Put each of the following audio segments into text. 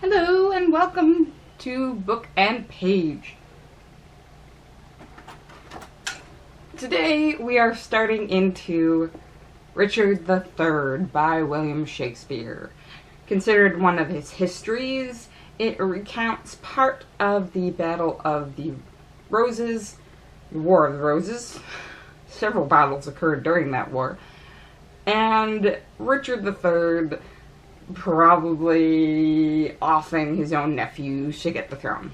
Hello and welcome to Book and Page. Today we are starting into Richard III by William Shakespeare. Considered one of his histories, it recounts part of the Battle of the Roses, the War of the Roses. Several battles occurred during that war. And Richard III probably offing his own nephews to get the throne.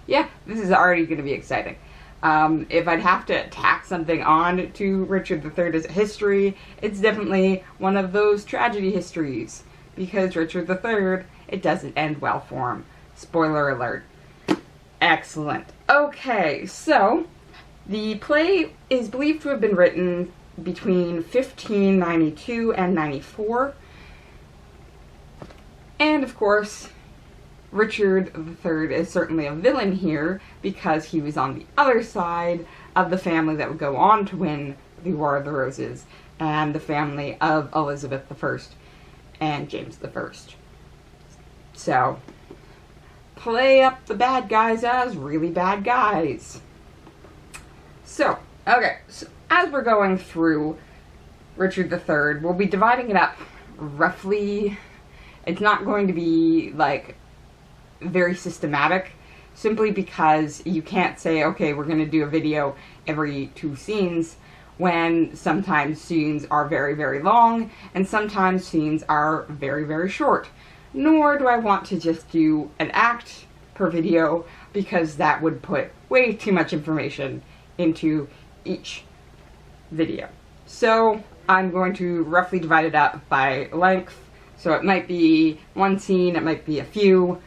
Yeah, this is already going to be exciting. If I'd have to tack something on to Richard III as a history, it's definitely one of those tragedy histories. Because Richard III, it doesn't end well for him. Spoiler alert. Excellent. Okay, so the play is believed to have been written between 1592 and 94. And of course, Richard III is certainly a villain here because he was on the other side of the family that would go on to win the War of the Roses, and the family of Elizabeth I and James I. So, play up the bad guys as really bad guys. So, okay, so as we're going through Richard III, we'll be dividing it up roughly. It's not going to be, like, very systematic, simply because you can't say, okay, we're going to do a video every 2 scenes, when sometimes scenes are very, very long, and sometimes scenes are very, very short. Nor do I want to just do an act per video, because that would put way too much information into each video. So I'm going to roughly divide it up by length. So it might be one scene, it might be a few.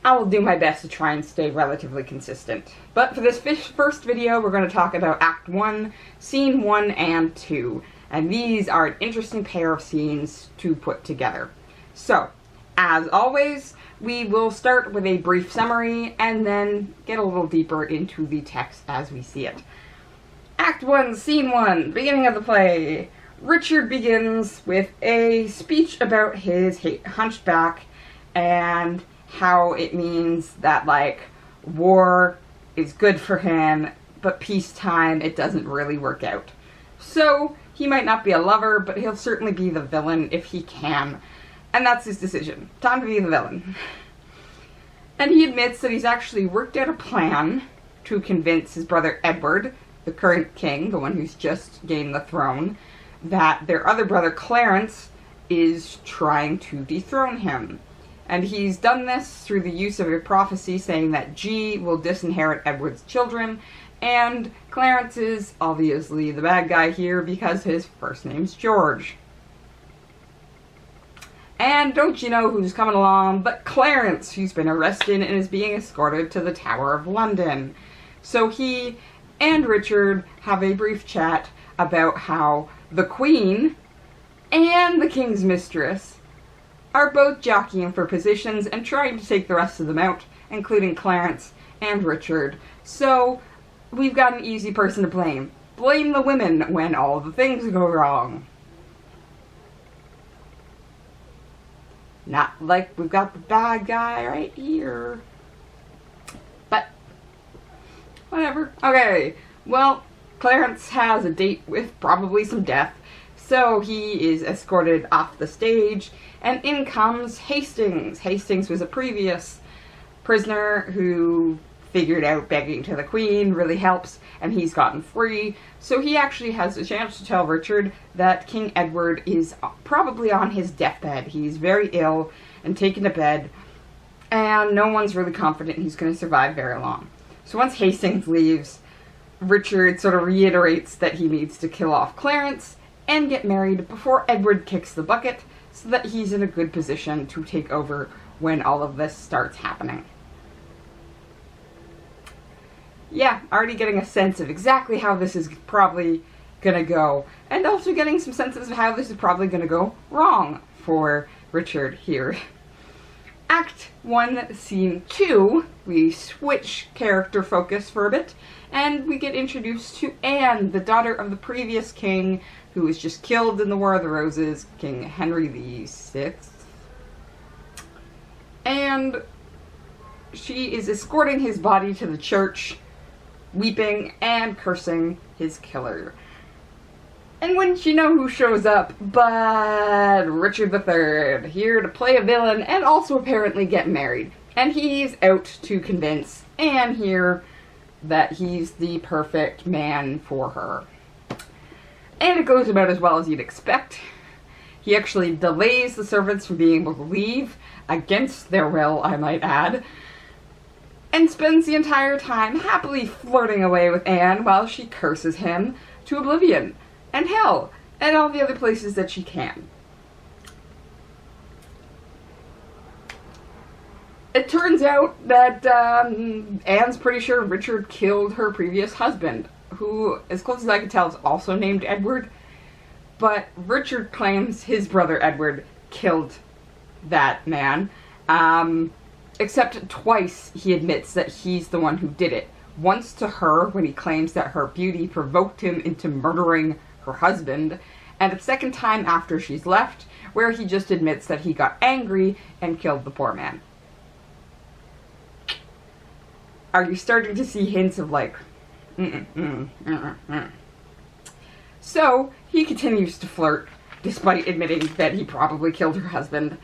I will do my best to try and stay relatively consistent. But for this first video, we're going to talk about Act 1, Scene 1 and 2. And these are an interesting pair of scenes to put together. So, as always, we will start with a brief summary and then get a little deeper into the text as we see it. Act 1, Scene 1, beginning of the play. Richard begins with a speech about his hunchback and how it means that, like, war is good for him, but peacetime, it doesn't really work out. So, he might not be a lover, but he'll certainly be the villain if he can. And that's his decision. Time to be the villain. And he admits that he's actually worked out a plan to convince his brother Edward, the current king, the one who's just gained the throne, that their other brother Clarence is trying to dethrone him. And he's done this through the use of a prophecy saying that G will disinherit Edward's children, and Clarence is obviously the bad guy here because his first name's George. And don't you know who's coming along but Clarence, who's been arrested and is being escorted to the Tower of London. So he and Richard have a brief chat about how the Queen and the King's mistress are both jockeying for positions and trying to take the rest of them out, including Clarence and Richard. So we've got an easy person to blame. Blame the women when all the things go wrong. Not like we've got the bad guy right here. But whatever. Okay, well, Clarence has a date with probably some death, so he is escorted off the stage, and in comes Hastings. Hastings was a previous prisoner who figured out begging to the Queen really helps, and he's gotten free, so he actually has a chance to tell Richard that King Edward is probably on his deathbed. He's very ill and taken to bed, and no one's really confident he's going to survive very long. So once Hastings leaves, Richard sort of reiterates that he needs to kill off Clarence and get married before Edward kicks the bucket, so that he's in a good position to take over when all of this starts happening. Yeah, already getting a sense of exactly how this is probably gonna go, and also getting some senses of how this is probably gonna go wrong for Richard here. Act 1, Scene 2, we switch character focus for a bit, and we get introduced to Anne, the daughter of the previous king, who was just killed in the War of the Roses, King Henry VI. and she is escorting his body to the church, weeping and cursing his killer. And wouldn't you know who shows up but Richard III, here to play a villain and also apparently get married. And he's out to convince Anne here that he's the perfect man for her. And it goes about as well as you'd expect. He actually delays the servants from being able to leave, against their will, I might add, and spends the entire time happily flirting away with Anne while she curses him to oblivion and hell and all the other places that she can. It turns out that Anne's pretty sure Richard killed her previous husband, who, as close as I can tell, is also named Edward. But Richard claims his brother Edward killed that man. Except twice he admits that he's the one who did it. Once to her, when he claims that her beauty provoked him into murdering her husband. And a second time after she's left, where he just admits that he got angry and killed the poor man. Are you starting to see hints of like, So, he continues to flirt, despite admitting that he probably killed her husband.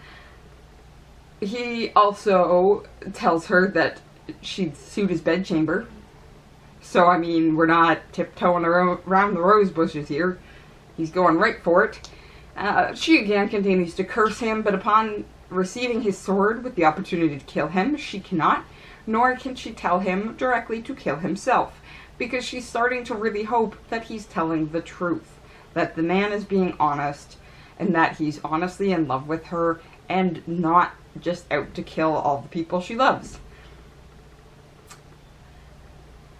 He also tells her that she'd suit his bedchamber. So, I mean, we're not tiptoeing around the rose bushes here. He's going right for it. She again continues to curse him, but upon receiving his sword with the opportunity to kill him, she cannot, nor can she tell him directly to kill himself, because she's starting to really hope that he's telling the truth, that the man is being honest, and that he's honestly in love with her, and not just out to kill all the people she loves.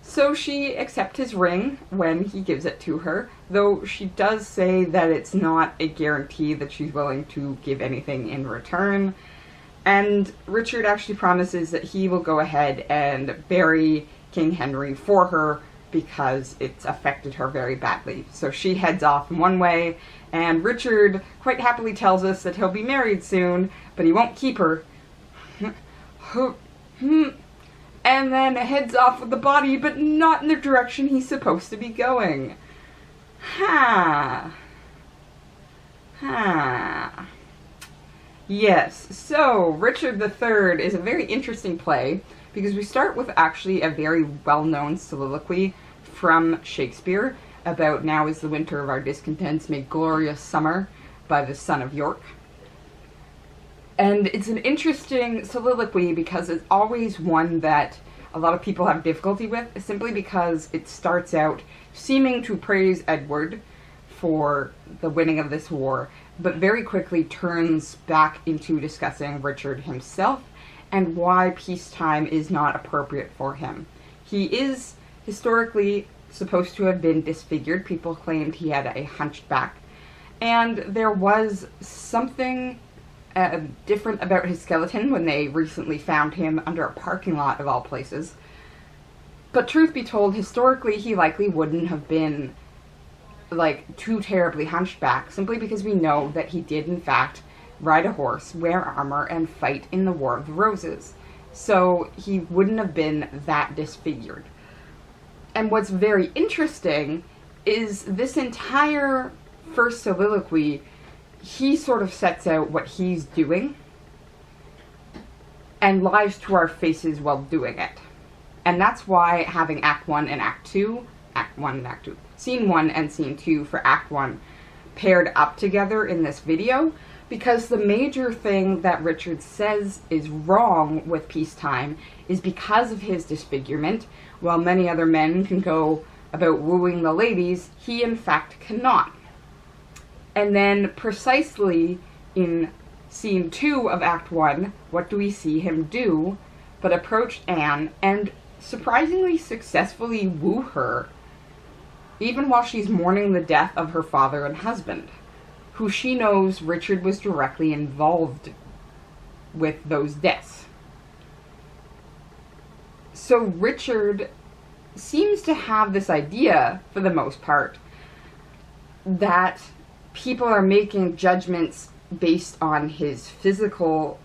So she accepts his ring when he gives it to her, though she does say that it's not a guarantee that she's willing to give anything in return. And Richard actually promises that he will go ahead and bury King Henry for her because it's affected her very badly. So she heads off in one way, and Richard quite happily tells us that he'll be married soon, but he won't keep her. And then heads off with the body, but not in the direction he's supposed to be going. Yes, so Richard III is a very interesting play because we start with actually a very well-known soliloquy from Shakespeare about "Now is the winter of our discontents made glorious summer" by the son of York. And it's an interesting soliloquy because it's always one that a lot of people have difficulty with, simply because it starts out seeming to praise Edward for the winning of this war, but very quickly turns back into discussing Richard himself and why peacetime is not appropriate for him. He is historically supposed to have been disfigured. People claimed he had a hunched back, and there was something different about his skeleton when they recently found him under a parking lot of all places. But truth be told, historically he likely wouldn't have been like too terribly hunched back, simply because we know that he did in fact ride a horse, wear armor, and fight in the War of the Roses. So he wouldn't have been that disfigured. And what's very interesting is this entire first soliloquy, he sort of sets out what he's doing and lies to our faces while doing it. And that's why having Act 1 and Act 2, Scene 1 and Scene 2 for Act 1 paired up together in this video, because the major thing that Richard says is wrong with peacetime is because of his disfigurement. While many other men can go about wooing the ladies, he in fact cannot. And then precisely in Scene 2 of Act 1, what do we see him do but approach Anne and surprisingly successfully woo her, even while she's mourning the death of her father and husband, who she knows Richard was directly involved with those deaths. So Richard seems to have this idea, for the most part, that people are making judgments based on his physical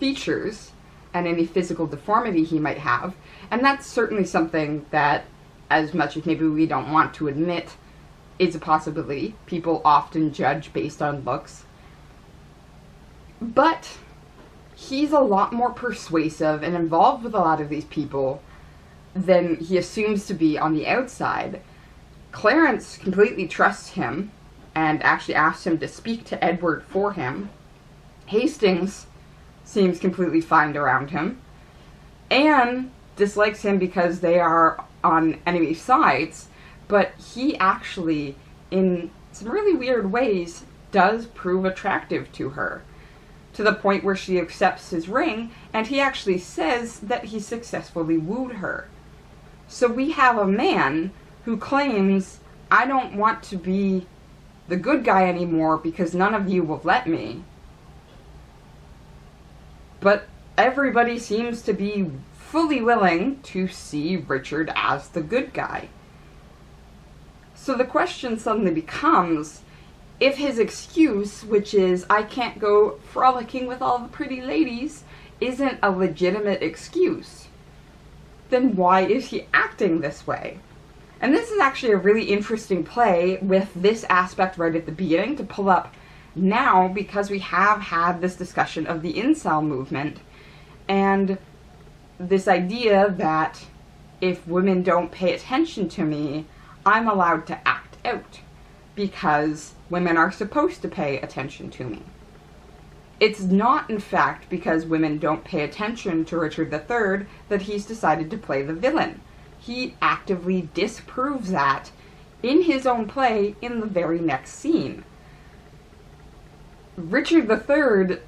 features and any physical deformity he might have. And that's certainly something that, as much as maybe we don't want to admit, is a possibility. People often judge based on looks. But he's a lot more persuasive and involved with a lot of these people than he assumes to be on the outside. Clarence completely trusts him and actually asks him to speak to Edward for him. Hastings seems completely fine around him. Anne dislikes him because they are on enemy sides, but he actually, in some really weird ways, does prove attractive to her, to the point where she accepts his ring, and he actually says that he successfully wooed her. So we have a man who claims, I don't want to be the good guy anymore because none of you will let me. But everybody seems to be fully willing to see Richard as the good guy. So the question suddenly becomes, if his excuse, which is, I can't go frolicking with all the pretty ladies, isn't a legitimate excuse, then why is he acting this way? And this is actually a really interesting play with this aspect right at the beginning to pull up now, because we have had this discussion of the incel movement and this idea that if women don't pay attention to me, I'm allowed to act out because women are supposed to pay attention to me. It's not, in fact, because women don't pay attention to Richard III that he's decided to play the villain. He actively disproves that in his own play in the very next scene. Richard III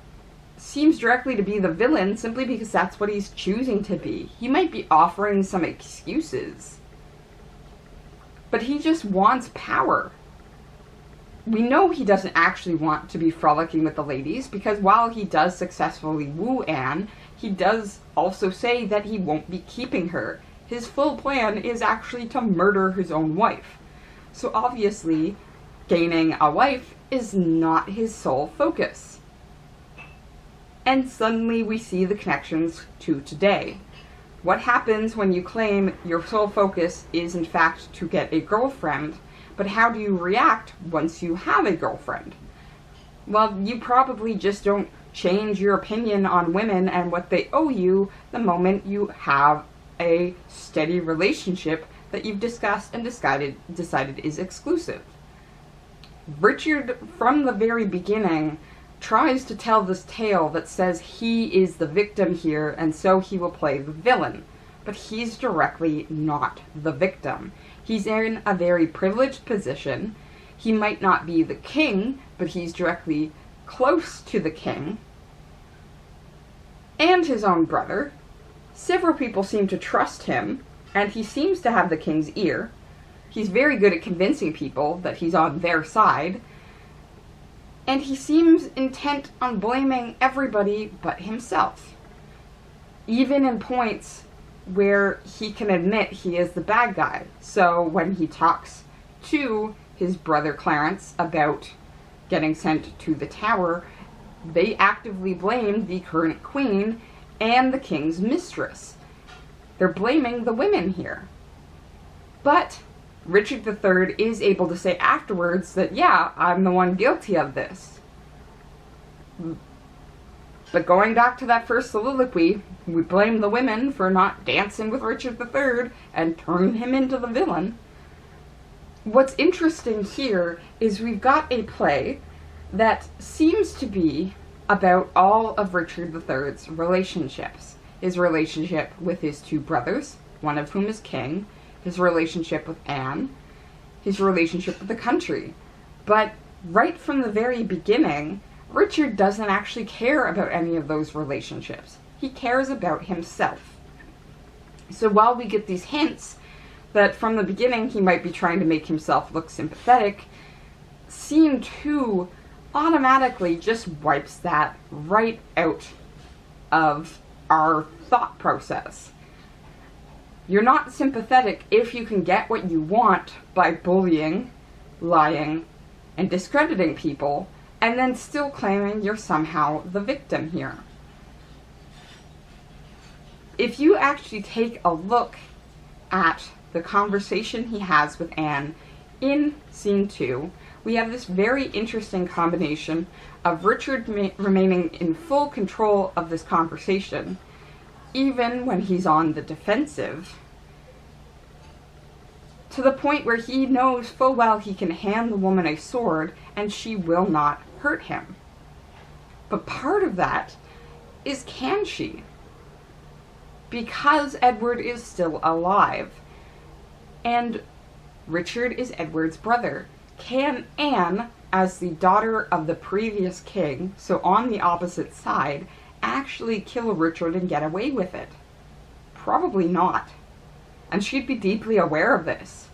seems directly to be the villain simply because that's what he's choosing to be. He might be offering some excuses, but he just wants power. We know he doesn't actually want to be frolicking with the ladies, because while he does successfully woo Anne, he does also say that he won't be keeping her. His full plan is actually to murder his own wife. So obviously, gaining a wife is not his sole focus. And suddenly we see the connections to today. What happens when you claim your sole focus is in fact to get a girlfriend, but how do you react once you have a girlfriend? Well, you probably just don't change your opinion on women and what they owe you the moment you have a steady relationship that you've discussed and decided is exclusive. Richard, from the very beginning, tries to tell this tale that says he is the victim here and so he will play the villain. But he's directly not the victim. He's in a very privileged position. He might not be the king, but he's directly close to the king and his own brother. Several people seem to trust him, and he seems to have the king's ear. He's very good at convincing people that he's on their side, and he seems intent on blaming everybody but himself, even in points where he can admit he is the bad guy. So when he talks to his brother Clarence about getting sent to the Tower, they actively blame the current queen and the king's mistress. They're blaming the women here. But Richard III is able to say afterwards that, yeah, I'm the one guilty of this. But going back to that first soliloquy, we blame the women for not dancing with Richard III and turning him into the villain. What's interesting here is we've got a play that seems to be about all of Richard III's relationships. His relationship with his two brothers, one of whom is king, his relationship with Anne, his relationship with the country. But right from the very beginning, Richard doesn't actually care about any of those relationships. He cares about himself. So while we get these hints that from the beginning he might be trying to make himself look sympathetic, Scene 2 automatically just wipes that right out of our thought process. You're not sympathetic if you can get what you want by bullying, lying, and discrediting people, and then still claiming you're somehow the victim here. if you actually take a look at the conversation he has with Anne in scene 2, we have this very interesting combination of Richard remaining in full control of this conversation, even when he's on the defensive, to the point where he knows full well he can hand the woman a sword and she will not hurt him. But part of that is, can she? Because Edward is still alive, and Richard is Edward's brother. Can Anne, as the daughter of the previous king, so on the opposite side, actually kill Richard and get away with it? Probably not. And she'd be deeply aware of this.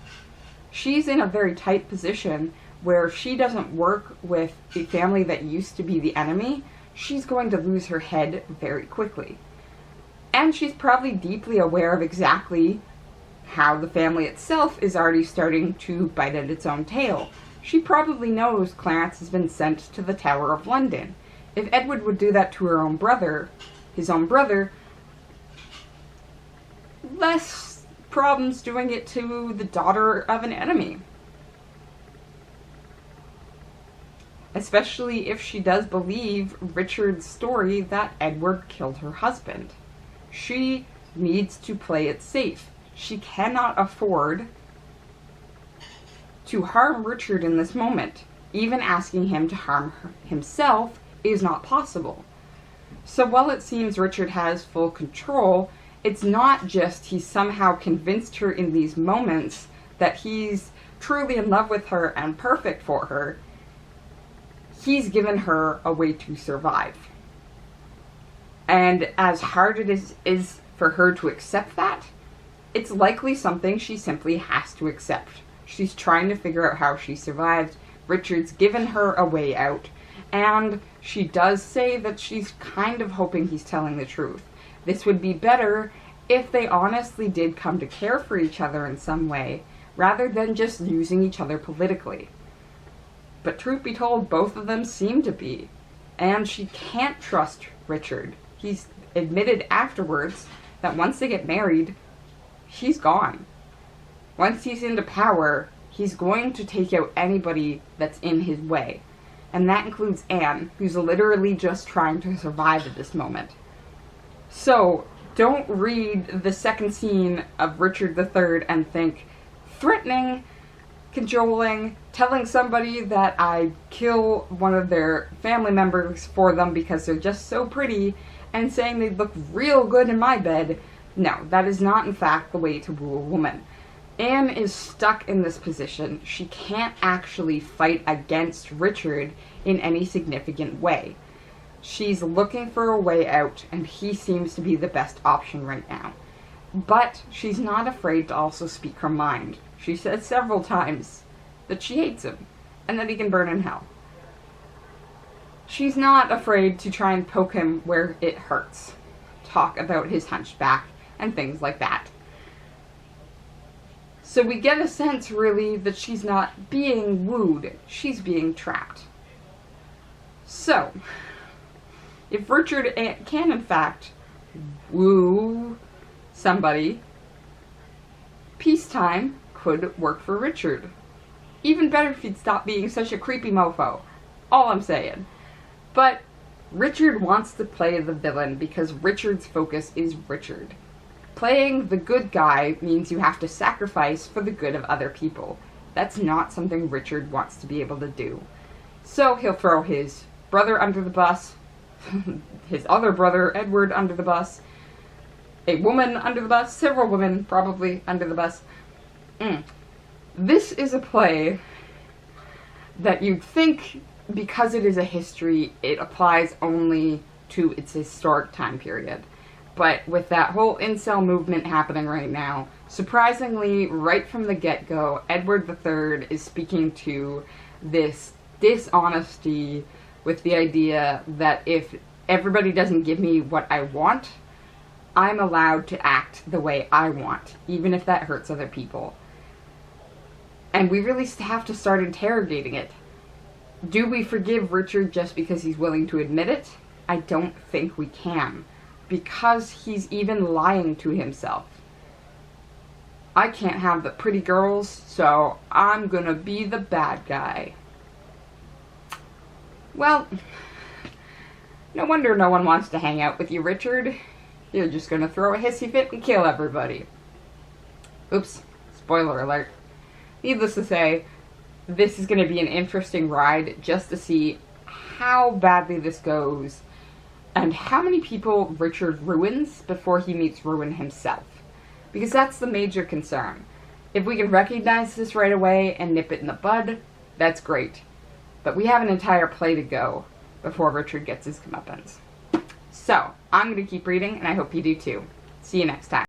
She's in a very tight position where if she doesn't work with the family that used to be the enemy, she's going to lose her head very quickly. And she's probably deeply aware of exactly how the family itself is already starting to bite at its own tail. She probably knows Clarence has been sent to the Tower of London. If Edward would do that to his own brother, less problems doing it to the daughter of an enemy. Especially if she does believe Richard's story that Edward killed her husband. She needs to play it safe. She cannot afford to harm Richard in this moment. Even asking him to harm himself is not possible. So while it seems Richard has full control, it's not just he's somehow convinced her in these moments that he's truly in love with her and perfect for her. He's given her a way to survive. And as hard it is for her to accept that, it's likely something she simply has to accept. She's trying to figure out how she survived. Richard's given her a way out. And she does say that she's kind of hoping he's telling the truth. This would be better if they honestly did come to care for each other in some way, rather than just using each other politically. But truth be told, both of them seem to be. And she can't trust Richard. He's admitted afterwards that once they get married, he's gone. Once he's into power, he's going to take out anybody that's in his way. And that includes Anne, who's literally just trying to survive at this moment. So, don't read the second scene of Richard III and think, threatening, cajoling, telling somebody that I'd kill one of their family members for them because they're just so pretty, and saying they'd look real good in my bed. No, that is not in fact the way to woo a woman. Anne is stuck in this position. She can't actually fight against Richard in any significant way. She's looking for a way out, and he seems to be the best option right now. But she's not afraid to also speak her mind. She says several times that she hates him, and that he can burn in hell. She's not afraid to try and poke him where it hurts. Talk about his hunchback, and things like that. So we get a sense, really, that she's not being wooed, she's being trapped. So, if Richard can, in fact, woo somebody, peacetime could work for Richard. Even better if he'd stop being such a creepy mofo. All I'm saying. But Richard wants to play the villain because Richard's focus is Richard. Playing the good guy means you have to sacrifice for the good of other people. That's not something Richard wants to be able to do. So he'll throw his brother under the bus, his other brother, Edward, under the bus, a woman under the bus, several women probably under the bus. This is a play that you'd think, because it is a history, it applies only to its historic time period. But with that whole incel movement happening right now, surprisingly, right from the get-go, Edward III is speaking to this dishonesty with the idea that if everybody doesn't give me what I want, I'm allowed to act the way I want, even if that hurts other people. And we really have to start interrogating it. Do we forgive Richard just because he's willing to admit it? I don't think we can. because he's even lying to himself. I can't have the pretty girls, so I'm gonna be the bad guy. Well, no wonder no one wants to hang out with you, Richard. You're just gonna throw a hissy fit and kill everybody. Oops, spoiler alert. Needless to say, this is gonna be an interesting ride just to see how badly this goes and how many people Richard ruins before he meets ruin himself. Because that's the major concern. If we can recognize this right away and nip it in the bud, that's great. But we have an entire play to go before Richard gets his comeuppance. So, I'm going to keep reading, and I hope you do too. See you next time.